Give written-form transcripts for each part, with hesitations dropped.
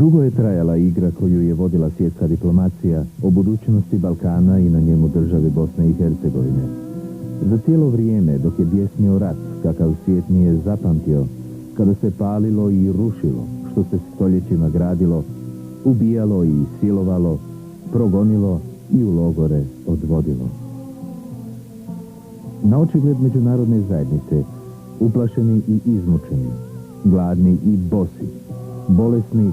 Dugo je trajala igra koju je vodila svjetska diplomacija o budućnosti Balkana i na njemu države Bosne i Hercegovine. Za cijelo vrijeme dok je bjesnio rat, kakav svijet nije zapamtio, kada se palilo i rušilo, što se stoljećima gradilo, ubijalo i silovalo, progonilo i u logore odvodilo. Na očigled međunarodne zajednice, uplašeni i izmučeni, gladni i bosi, bolesni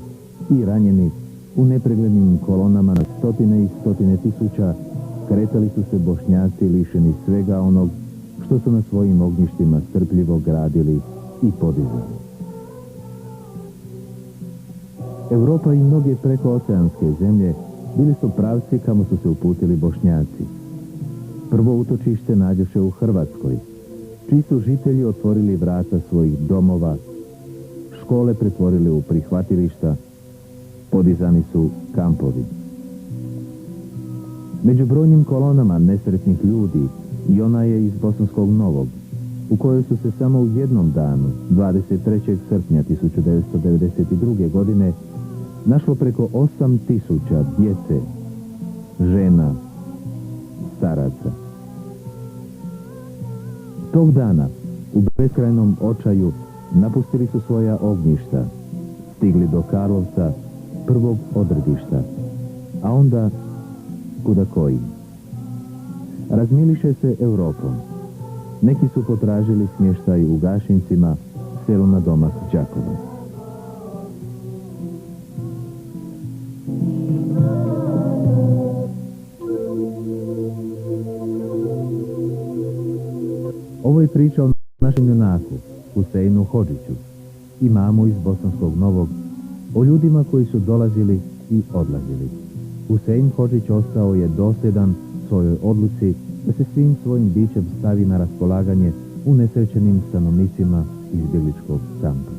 i ranjeni, u nepreglednim kolonama na stotine i stotine tisuća, kretali su se Bošnjaci lišeni svega onog što su na svojim ognjištima strpljivo gradili i podizali. Europa i mnoge prekooceanske zemlje bili su pravci kamo su se uputili Bošnjaci. Prvo utočište nađoše u Hrvatskoj, čiji su žitelji otvorili vrata svojih domova, škole pretvorili u prihvatilišta, podizani su kampovi. Među brojnim kolonama nesretnih ljudi i ona je iz Bosanskog Novog, u kojoj su se samo u jednom danu, 23. srpnja 1992. godine, našlo preko 8.000 djece, žena, staraca. Tog dana, u beskrajnom očaju, napustili su svoja ognjišta, stigli do Karlovca, prvog odredišta, a onda kuda koji. Razmiliše se Europom. Neki su potražili smještaj u Gašincima, selu na domak Đakova. Ovo je priča o našem junaku, Huseinu Hodžiću, imamu iz Bosanskog Novog, o ljudima koji su dolazili i odlazili. Husein Hodžić ostao je dosljedan svojoj odluci da se svim svojim bićem stavi na raspolaganje unesrećenim stanovnicima izbjegličkog kampa.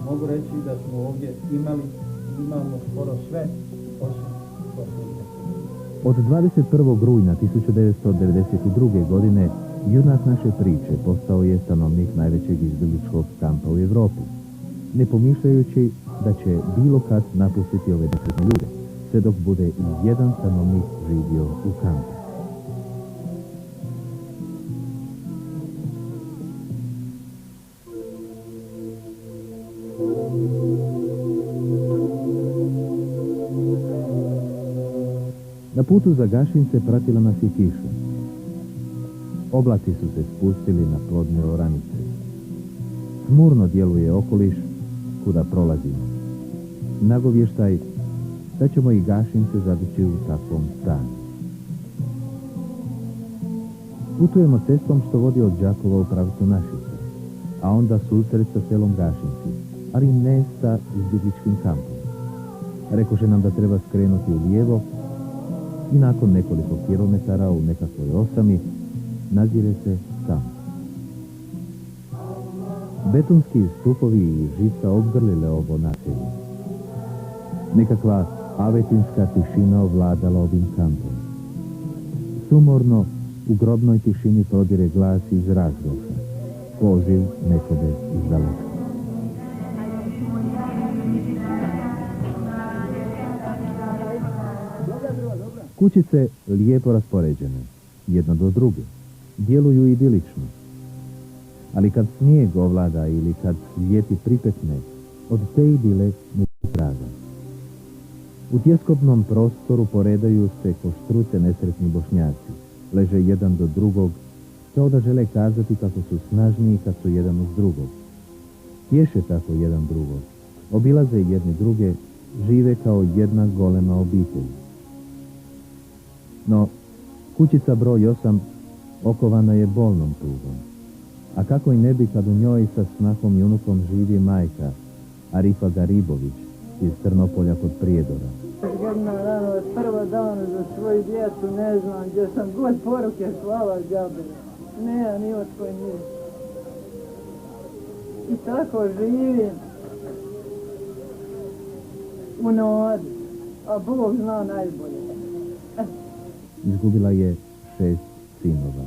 Mogu reći da smo ovdje imamo skoro sve osim Bosne. Od 21. rujna 1992. godine junak naše priče postao je stanovnik najvećeg izbjegličkog kampa u Europi, ne pomišljajući da će bilo kad napustiti ove nesretne ljude, sve dok bude i jedan stanovnik živio u kampu. Na putu za Gašince pratila nas i kiša. Oblaci su se spustili na plodne oranice. Smurno djeluje okoliš kuda prolazimo. Nagovještaj da ćemo i Gašince zabići u takvom stanju. Putujemo cestom što vodi od Đakova u pravcu Našice, a onda susret sa selom Gašinci, ali ne sa izbjegličkim kampom. Rekoše nam da treba skrenuti u lijevo i nakon nekoliko kilometara u nekakvoj osami nazire se kamp. Betonski stupovi i žica obgrlile ovo naselje. Nekakva avetinska tišina ovladala ovim kampom. Sumorno u grobnoj tišini prodire glas iz razglaša, poziv nekode iz daleka. Kućice lijepo raspoređene, jedna do druge, djeluju idilično. Ali kad snijeg ovlada ili kad ljeti pripekne, od te idile ne traga. U tjeskobnom prostoru poredaju se ko štruce nesretni Bošnjaci, leže jedan do drugog, kao da žele kazati kako su snažniji kad su jedan uz drugog. Tješe tako jedan drugog, obilaze jedni druge, žive kao jedna golema obitelj. No, kućica broj 8 okovana je bolnom tugom. A kako i ne bi kad u njoj sa snahom i unukom živi majka, Arifa Garibović iz Trnopolja kod Prijedora. Godina rano je prva dan za svoju djecu, ne znam, gdje sam god poruke slala džabe. Ne, ni od koji nije. I tako živim u nadi, a Bog zna najbolje. Izgubila je 6 sinova.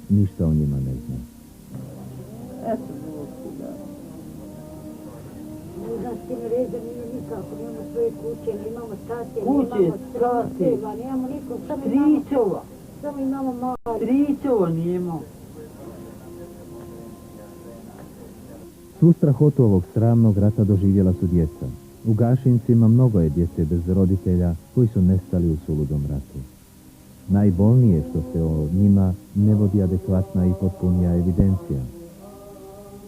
Ništa o njima ne zna. Eto, Bog ti da. Zaštine reda nije nikako, nemamo svoje kuće, nemamo tate, Kuće, nemamo tate. striceva, nemamo nikog, samo imamo mali. Stričova nijemo. Svu strahotu ovog sramnog rata doživjela su djeca. U Gašincima mnogo je djece bez roditelja koji su nestali u suludom ratu. Najbolnije što se o njima ne vodi adekvatna i potpunija evidencija.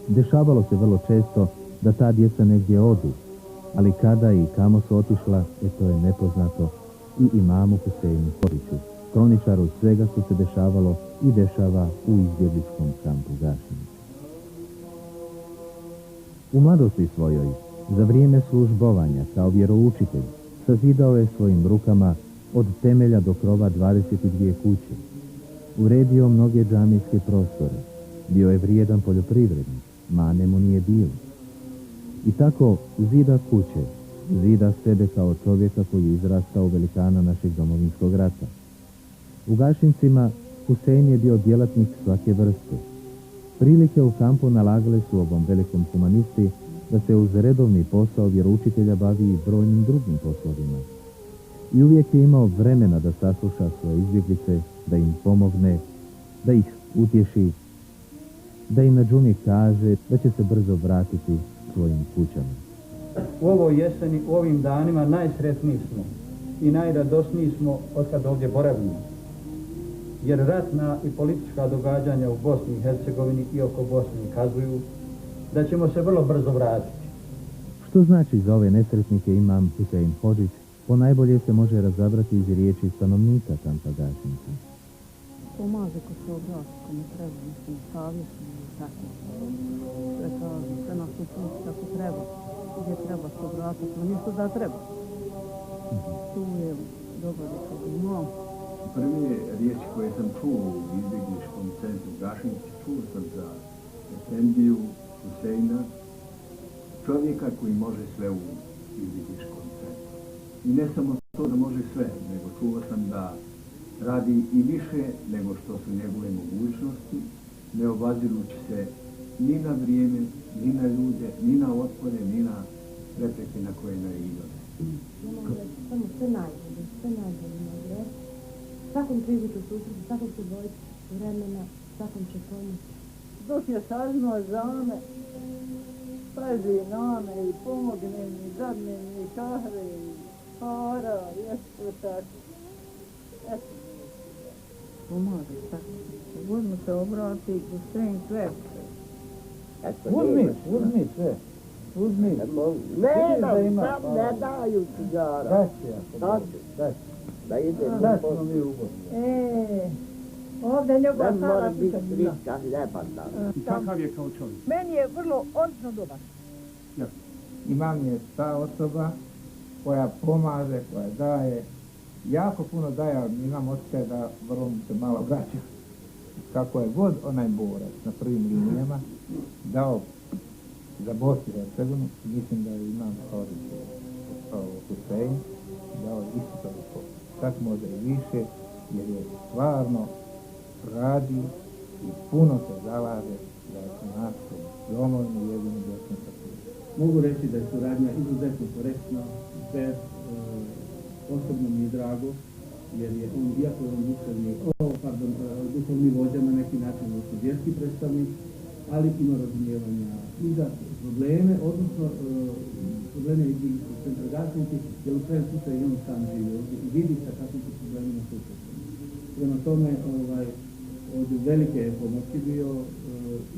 Dešavalo se vrlo često da ta djeca negdje odu, ali kada i kamo su otišla, to je nepoznato i imamu Huseinu Hodiću, kroničaru svega što se dešavalo i dešava u izbjegličkom kampu Gašinci. U mladosti svojoj, za vrijeme službovanja kao vjeroučitelj, sazidao je svojim rukama od temelja do krova 22 kuće. Uredio mnoge džamijske prostore. Bio je vrijedan poljoprivrednik, mane mu nije bilo. I tako zida kuće, zida sebe kao čovjeka koji je izrastao u velikana našeg domovinskog rata. U Gašincima Husein je bio djelatnik svake vrste. Prilike u kampu nalagale su ovom velikom humanisti da se uz redovni posao vjeroučitelja bavi i brojnim drugim poslovima. I uvijek je imao vremena da sasluša svoje izbjeglice, da im pomogne, da ih utješi, da im na džumi kaže da će se brzo vratiti svojim kućama. U ovoj jeseni, u ovim danima najsretniji smo i najradosniji smo od kad ovdje boravimo. Jer ratna i politička događanja u Bosni i Hercegovini i oko Bosne kazuju da ćemo se vrlo brzo vratiti. Što znači za ove nesretnike imam Husein Hodžić, ponajbolje se može razabrati iz riječi stanovnika kampa Gašinci. Pomaže ko se obrati, kome treba, mislim, savjetno i tako. Sve kaže, sve nas uputi kako treba, gdje treba se obratiti, no ništa da treba. Tu je dobro rekao imam. Prve riječi koje sam čuo u izbjegličkom centru Gašinci, čuo sam za Efendiju Huseina, čovjeka koji može sve u izbjegličkom centru. I ne samo to da može sve, nego čuo sam da radi i više nego što su njegove mogućnosti, ne obazirući se ni na vrijeme, ni na ljude, ni na otpore, ni na prepreke na koje nailaze. Samo sve najbolje može. Svakom krizu će susreti, svakom će dvojiti vremena, svakom će pomoći. Dok je saznao za me, pazi na me i pomogne mi, dadne mi kahve i para, jesu tako. Eto. Pomaže tako. Uzmi se obrati, Husein sve. Uzmi sve. Uzmi. Ne daju cigara. Da ćemo mi u Bosnu. Ovdje njegova Ne stara mora biti kuća. friška hljeba dan. I kakav je kao čovjek? Meni je vrlo odlično dobar. Imam je ta osoba koja pomaže, koja daje, jako puno daje, ali imam osjećaj da vrlo mu se malo vraća. Kako je god onaj borac na prvim linijama dao za Bosnu i Hercegovinu, mislim da imam kao Husein dao isto toliko. Čak možda i više, jer je stvarno radi i puno se zalaže da je našu domovinu jedinu Bosnu i Hercegovinu. Mogu reći da je suradnja izuzetno korektna, bez osobno mi je drago, jer je on, iako je on duhovni vođa na neki način, odnosno vjerski predstavnik, ali ima razumijevanja i za probleme, odnosno probleme izbjegličkog centra Gašinci, jer u svojem slučaju on sam živi ovdje i vidi sa kakvim su problemima susrećeni. Prema tome, od velike je pomoći bio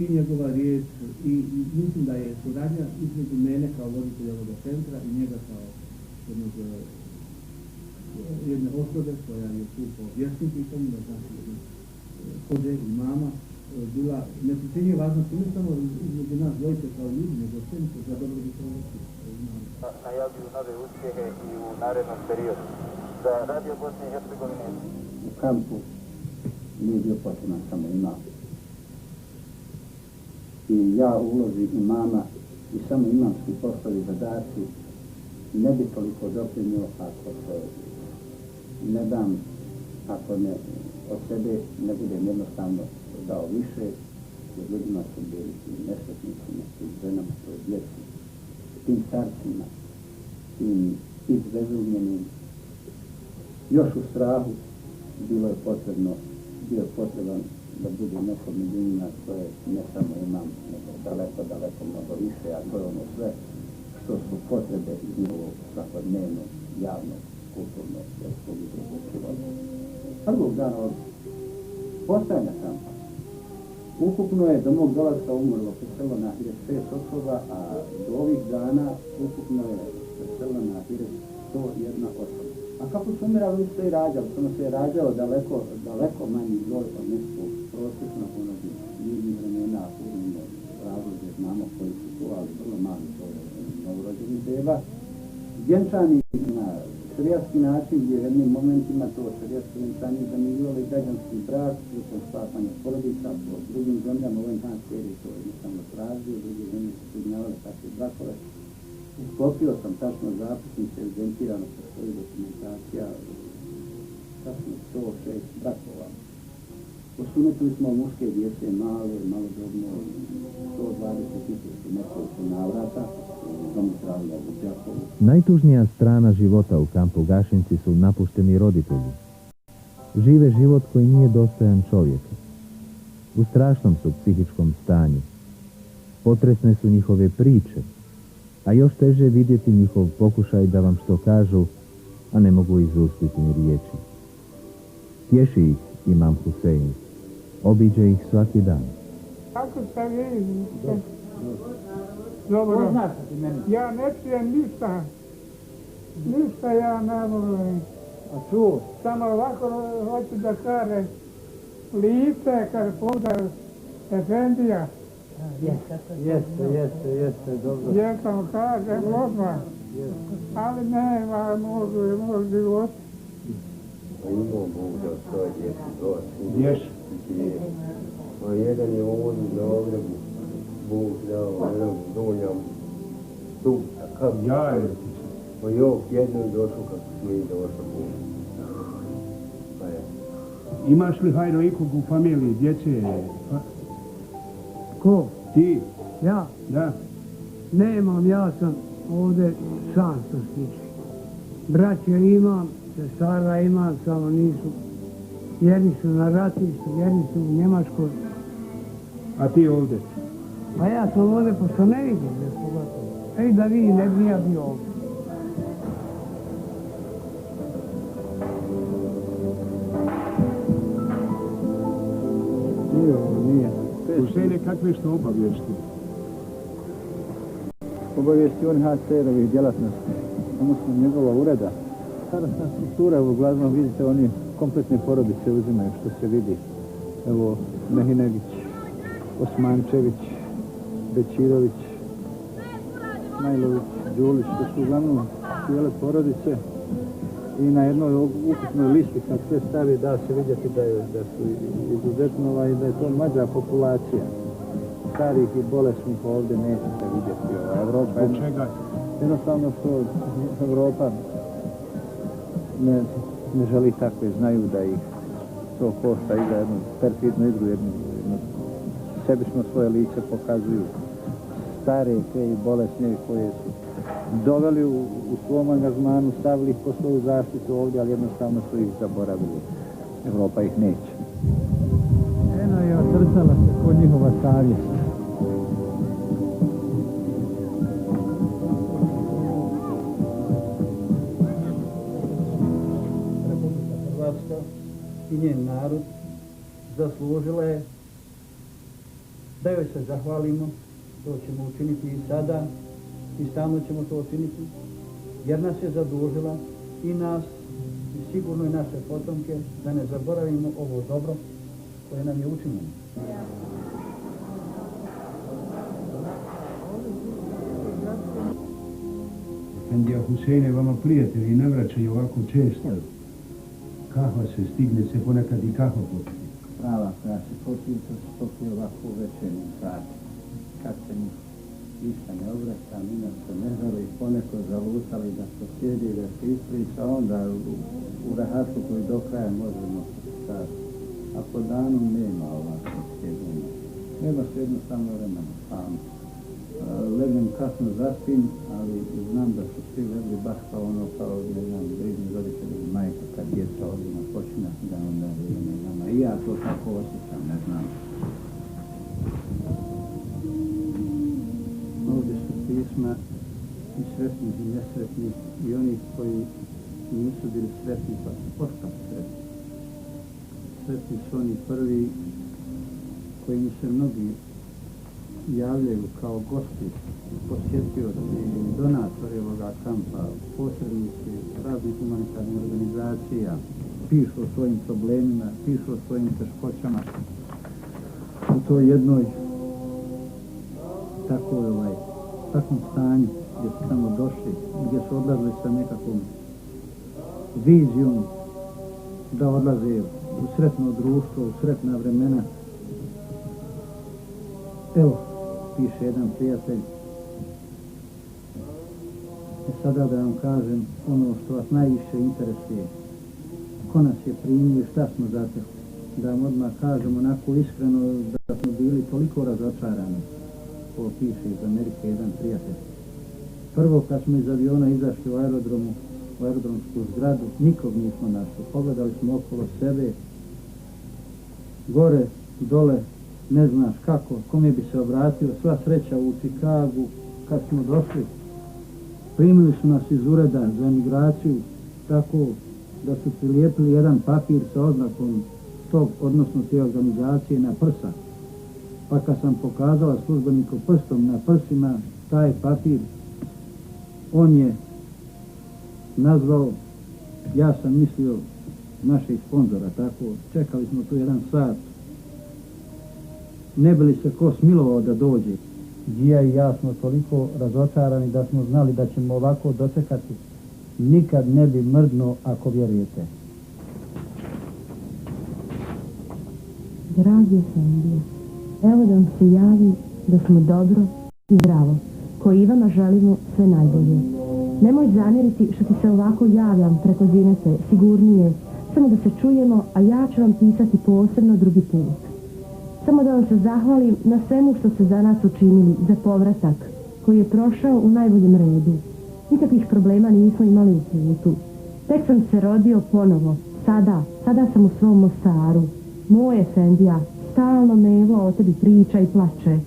i njegova riječ i mislim da je suradnja između mene kao voditelja ovoga centra i njega kao jedne osobe koja je tu po vjerskim pitanjima, znači hođe i mama, bila neprocjenjiva važnost ne samo između nas dvojice kao ljudi, nego općenito za dobrobit ovoga centra. Najavljuju nove uspjehe i u narednom periodu. Za Radio Bosne i Hercegovine U kampu nije bio potreban samo imam. I ja u ulozi imama i samo imamski poslovi zadaci ne bi toliko doprinio ako se ne dam, ako ne od sebe ne budem jednostavno dao više ljudima su bili, tim nesretnicima, tim ženama, toj djeci, tim starcima, tim izbezumljenim. Još u strahu bio je potreban da bude neko milijuna koje ne samo imam, nego daleko mnogo više, a to je ono sve što su potrebe iz njegovog svakodnevnog, javnog, kulturnog, vjerskog i drugog života. Prvog dana od postajanja kampa ukupno je do mog dolaska umrlo preselilo na 16 osoba, a do ovih dana ukupno je preselilo na 101 osoba. A kako su umirali, su se i rađali, samo se je rađalo daleko manji broj od nekog prosječno onih mirnih vremena, uzmimo razloge, znamo koji su tu, ali vrlo mali broj novorođenih beba. Vjenčani na šerijatski način, gdje u jednim momentima to šerijatsko vjenčanje zamjenjivali građanski brak, prilikom sklapanja porodica, po drugim zemljama, ovoj nas seriji to jednostavno tražio, druge zemlje su priznavale takve brakove. Sklopio sam tačno zapisnice, evidentirano postoji dokumentacija, tačno 106 brakova. Osunetili smo muške djece, malodobno, 120.000 nekoliko navrata, u domu zdravlja u Đakovu. Najtužnija strana života u kampu Gašinci su napušteni roditelji. Žive život koji nije dostojan čovjeka. U strašnom su psihičkom stanju. Potresne su njihove priče, a još teže vidjeti njihov pokušaj da vam što kažu, a ne mogu izustiti ni riječi. Tješi ih Imam Husein, obiđe ih svaki dan. Kako ste vi? Dobro. Ja ne pijem ništa. Ništa ja ne volim. A čuo? Samo ovako hoću da kaže lice kad poda Efendija. Jeste, dobro. Jesam kaže odmah. Ali nema mog života. Imao Bog da svoje djeci doći. Ješ? A jedan je ovdje u Zagrebu, Bog dao, jedan donjam stup, takav. Pa jok, jednom došao kako smo i došao Bog. Pa je. Imaš li Hajro ikog u familiji, djece? Ko? Ti? Ja? Da. Nemam, ja sam ovdje sam što stiče. Braće imam, sestara imam, samo nisu. Jedni su na ratištu, jedni su u Njemačkoj. A ti ovdje? Pa ja sam ovdje, pošto ne vidim, ne pogotovo. Ej, da vidim, ne bi ja bio ovdje. Nije. Huseine, kakve što obavijesti? Obavijesti UNHCR-ovih djelatnosti, odnosno njegova ureda. Starostna struktura, uglavnom vidite, oni kompletne porodice uzimaju, što se vidi. Evo, Mehinegić, Osmančević, Bečirović, Majlović, Đulić, to su uglavnom cijele porodice. I na jednoj ukupnoj listi, kad sve stavi, da se vidjeti da su izuzetno i da je to mlađa populacija. Starih i bolesnih ovdje nećete vidjeti. Evropa, Od čega? jednostavno što Evropa ne želi takve, znaju da ih to košta i da jednu perfidnu igru, jednu sebično svoje lice pokazuju. Stare i bolesne koje su doveli u svom angažmanu, stavili ih po svoju zaštitu ovdje, ali jednostavno su ih zaboravili. Evropa ih neće. Eno je otrcala se kod njihova savjest. Republika Hrvatska i njen narod zaslužila je da joj se zahvalimo. To ćemo učiniti i sada i stalno ćemo to učiniti, jer nas je zadužila i nas i sigurno i naše potomke da ne zaboravimo ovo dobro koje nam je učinjeno. Efendija Huseine, vama prijatelji ne vraćaju ovako često. Kahva se stigne se ponekad i kahva popiti. Prava koja se popije, to se popije ovako u večernjem sati. Kad se mi ništa ne obraća, mi nas se ne žali, poneko zalutali da se sjedi, da se ispriča, onda u rahatluku i do kraja možemo stati. A po danu nema ovako sjedjenja. Nema se jednostavno vremena. Legnem kasno zaspim, ali znam da su svi legli baš kao ono, kao ne znam, bližni roditelji, majka kad djeca odmah počina, da onda vrijeme nama. I ja to tako osjećam, ne znam. Ovdje su pisma i sretnih i nesretnih i onih koji nisu bili sretni pa su postali sretni. Sretni su oni prvi koji mi se mnogi javljaju kao gosti, posjetioci i donatori ovoga kampa, posrednici raznih humanitarnih organizacija, pišu o svojim problemima, pišu o svojim teškoćama. U toj jednoj takvom stanju gdje su tamo došli, gdje su odlazili sa nekakvom vizijom da odlaze u sretno društvo, u sretna vremena. Evo, piše jedan prijatelj. Sada da vam kažem ono što vas najviše interesuje. Ko nas je primio i šta smo zatekli. Da vam odmah kažem onako iskreno da smo bili toliko razočarani. Ovo piše iz Amerike jedan prijatelj. Prvo kad smo iz aviona izašli u aerodromsku zgradu, nikog nismo našli. Pogledali smo okolo sebe, gore, dole, ne znaš kako, kome bi se obratio, sva sreća u Čikagu, kad smo došli, primili su nas iz ureda za emigraciju, tako da su prilijepili jedan papir sa oznakom tog, odnosno te organizacije na prsa. Pa kad sam pokazala službeniku prstom na prsima taj papir, on je nazvao, ja sam mislio, naših sponzora, tako, čekali smo tu 1 sat. Ne bi li se ko smilovao da dođe? Đija i ja smo toliko razočarani da smo znali da ćemo ovako dočekati. Nikad ne bi mrdnuo ako vjerujete. Dragi Efendija, evo da vam se javi da smo dobro i zdravo, koji vama želimo sve najbolje. Nemoj zamjeriti što ti se ovako javljam preko Zinete, sigurnije, samo da se čujemo, a ja ću vam pisati posebno drugi put. Samo da vam se zahvalim na svemu što ste za nas učinili, za povratak, koji je prošao u najboljem redu. Nikakvih problema nismo imali u putu. Tek sam se rodio ponovo, sada sam u svom Mostaru. Moj Efendija, stalno Mevo o tebi priča i plače.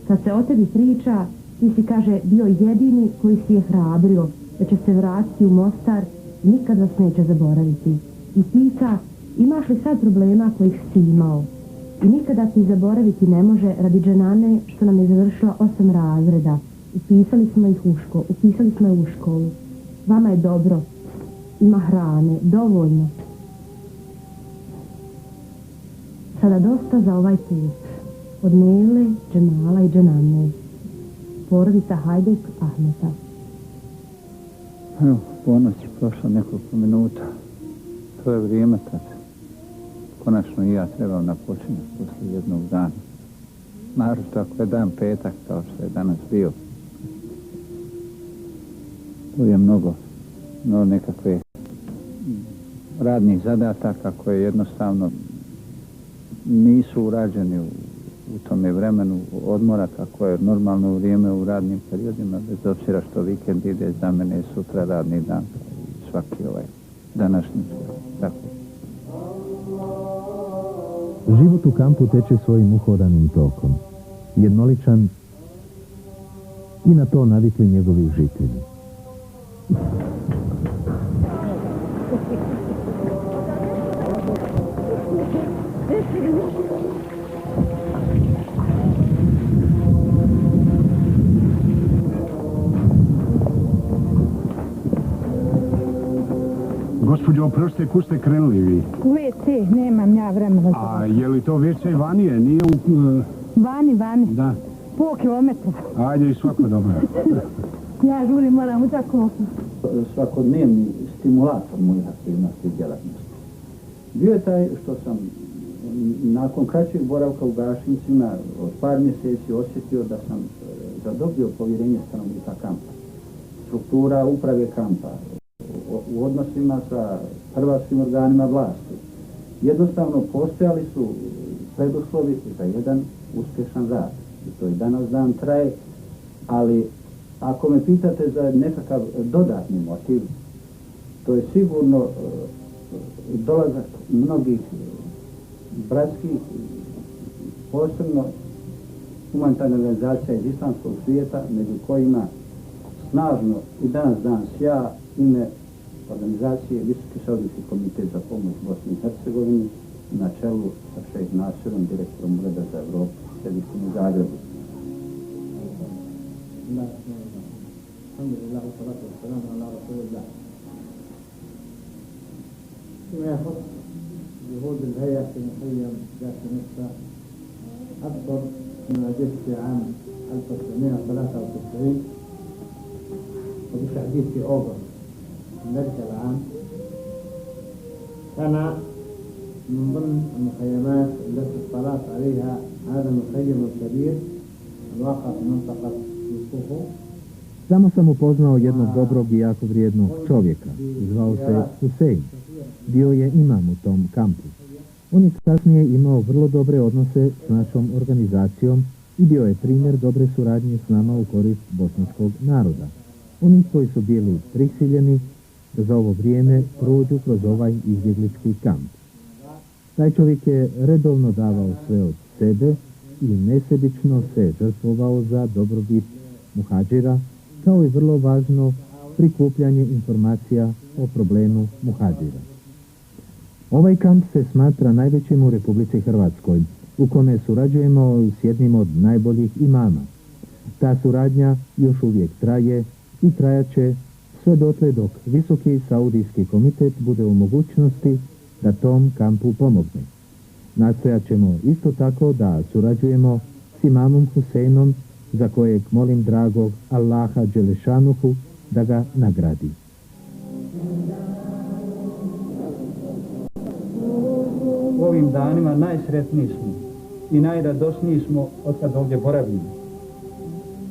Kad se o tebi priča, ti si, kaže, bio jedini koji si je hrabrio da će se vratiti u Mostar i nikad vas neće zaboraviti. I pita, imaš li sad problema kojih si imao? I nikada ti zaboraviti ne može radi dženane što nam je završila 8 razreda. Upisali smo je u školu. Vama je dobro. Ima hrane, dovoljno. Sada dosta za ovaj put. Od Mele, Džemala i Dženane. Porodica Hajduk Ahmeta. Evo, ponoć je prošlo nekoliko minuta. To je vrijeme kad konačno i ja trebam napočinati poslije jednog dana. Naravno ako je dan petak, kao što je danas bio. Tu je mnogo nekakve radnih zadataka koje jednostavno nisu urađeni u tome vremenu odmora kako je normalno vrijeme u radnim periodima, bez obzira što vikend ide za mene sutra radni dan, svaki današnji tako. Život u kampu teče svojim uhodanim tokom, jednoličan i na to navikli njegovi žitelji. Gospođo, oprostite, kud ste krenuli vi? U WC, nemam ja vremena. A je li to WC vanije, nije u... Vani. Da. Pol kilometra. Ajde i svako dobro. Ja žurim, moram u tako. Svakodnevni stimulator mojih aktivnosti i djelatnosti. Bio je taj što sam nakon kraćeg boravka u Gašincima od par mjeseci osjetio da sam zadobio povjerenje stanovnika kampa. Struktura uprave kampa, u odnosima sa hrvatskim organima vlasti. Jednostavno postojali su preduslovi za jedan uspješan rad. I to i danas dan traje, ali ako me pitate za nekakav dodatni motiv, to je sigurno dolazak mnogih bratskih, posebno humanitarne organizacija iz islamskog svijeta, među kojima snažno i danas dan sja ime organizacije Visoki saudijski komitet za pomoć Bosni i Hercegovini na čelu sa šejh Nasirom, direktorom Ureda za Evropu, središtem u Zagrebu. Alhamdulillah, salatu wassalamu ala rasulillah. فيما يخص جهود الهيئة في مخيم ذات نصر أكبر مما جئت في عام 1993 وبالتحديد في أوغست من ذلك العام كان من ضمن المخيمات التي اطلعت عليها هذا المخيم الكبير الواقع في منطقة يوسفو. Samo sam upoznao jednog dobrog i jako vrijednog čovjeka. Zvao se Husein. Bio je imam u tom kampu. On je kasnije imao vrlo dobre odnose s našom organizacijom i bio je primjer dobre suradnje s nama u korist bosanskog naroda. Oni koji su bili prisiljeni da za ovo vrijeme prođu kroz ovaj izbjeglički kamp. Taj čovjek je redovno davao sve od sebe i nesebično se žrtvovao za dobrobit muhadžira, kao i vrlo važno prikupljanje informacija o problemu muhadžira. Ovaj kamp se smatra najvećim u Republici Hrvatskoj, u kome surađujemo s jednim od najboljih imama. Ta suradnja još uvijek traje i trajaće sve dotle dok Visoki saudijski komitet bude u mogućnosti da tom kampu pomogne. Nastojat ćemo isto tako da surađujemo s imamom Huseinom, za kojeg molim dragog Allaha Đelešanuhu da ga nagradi. U ovim danima najsretniji smo i najradosniji smo od kad ovdje boravimo.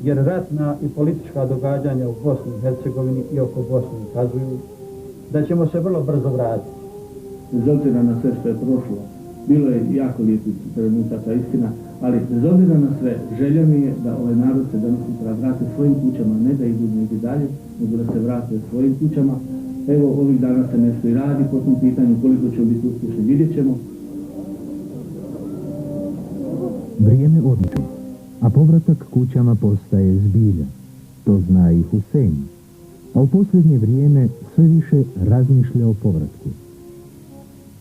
Jer ratna i politička događanja u Bosni i Hercegovini i oko Bosne ukazuju da ćemo se vrlo brzo vratiti. Bez obzira na sve što je prošlo, bilo je jako lijepih trenutaka, istina, ali bez obzira na sve, želja mi je da ovaj narod se danas sutra vrate svojim kućama, ne da idu negdje dalje, nego da se vrate svojim kućama. Evo, ovih dana se nešto i radi po tom pitanju, koliko će biti uspješni, vidjet ćemo. Vrijeme odmiče, a povratak kućama postaje zbilja. To zna i Husein, a u posljednje vrijeme sve više razmišlja o povratku.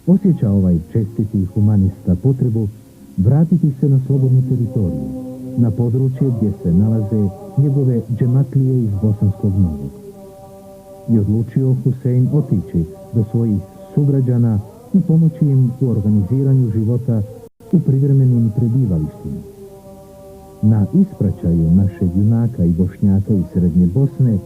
Osjeća ovaj čestiti humanista potrebu vratiti se na slobodnu teritoriju, na područje gdje se nalaze njegove džematlije iz Bosanskog Novog. I odlučio Husein otići do svojih sugrađana i pomoći im u organiziranju života u privremenim prebivalištima. Na ispraćaju našeg junaka i Bošnjaka iz Srednje Bosne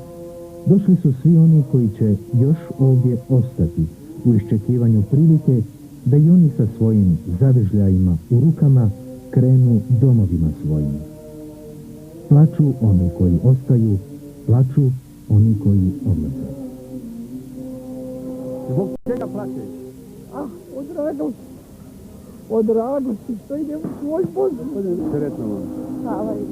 došli su svi oni koji će još ovdje ostati u iščekivanju prilike da i oni sa svojim zavežljajima u rukama krenu domovima svojim. Plaču oni koji ostaju, plaču oni koji odlaze. Zbog čega plačeš? Od radosti što idem u svoj Bosnu. Sretno vam. Hvala i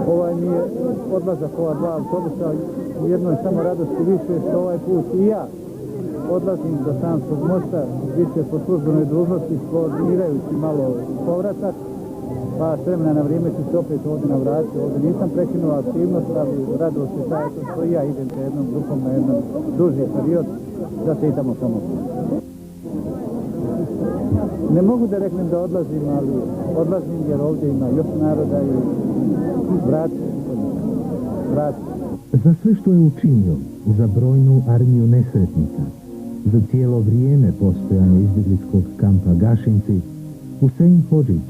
Ovaj mi je odlazak ova dva autobusa u jednoj samo radosti više što ovaj put i ja odlazim do Sanskog mosta, više po službenoj dužnosti koordinirajući malo povratak, pa s vremena na vrijeme ću se opet ovdje navratiti. Ovdje nisam prekinuo aktivnost, ali radost je taj što i ja idem sa jednom grupom na jedan duži period da se i tamo pomoći. Ne mogu da reknem da odlazim, ali odlazim jer ovdje ima još naroda i vratim. Za sve što je učinio, za brojnu armiju nesretnika, za cijelo vrijeme postojanja izbjegličkog kampa Gašinci, Husein Hodžić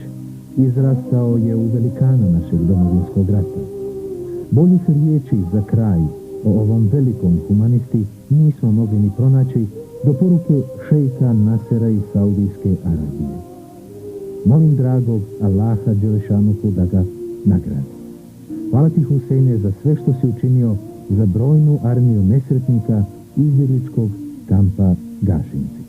izrastao je u velikana našeg domovinskog rata. Boljih riječi za kraj o ovom velikom humanisti nismo mogli ni pronaći do poruke šejka Nasera iz Saudijske Arabije. Molim dragog Allaha Đelešanuhu da ga nagradi. Hvala ti, Huseine, za sve što si učinio za brojnu armiju nesretnika izbjegličkog kampa Gašinci.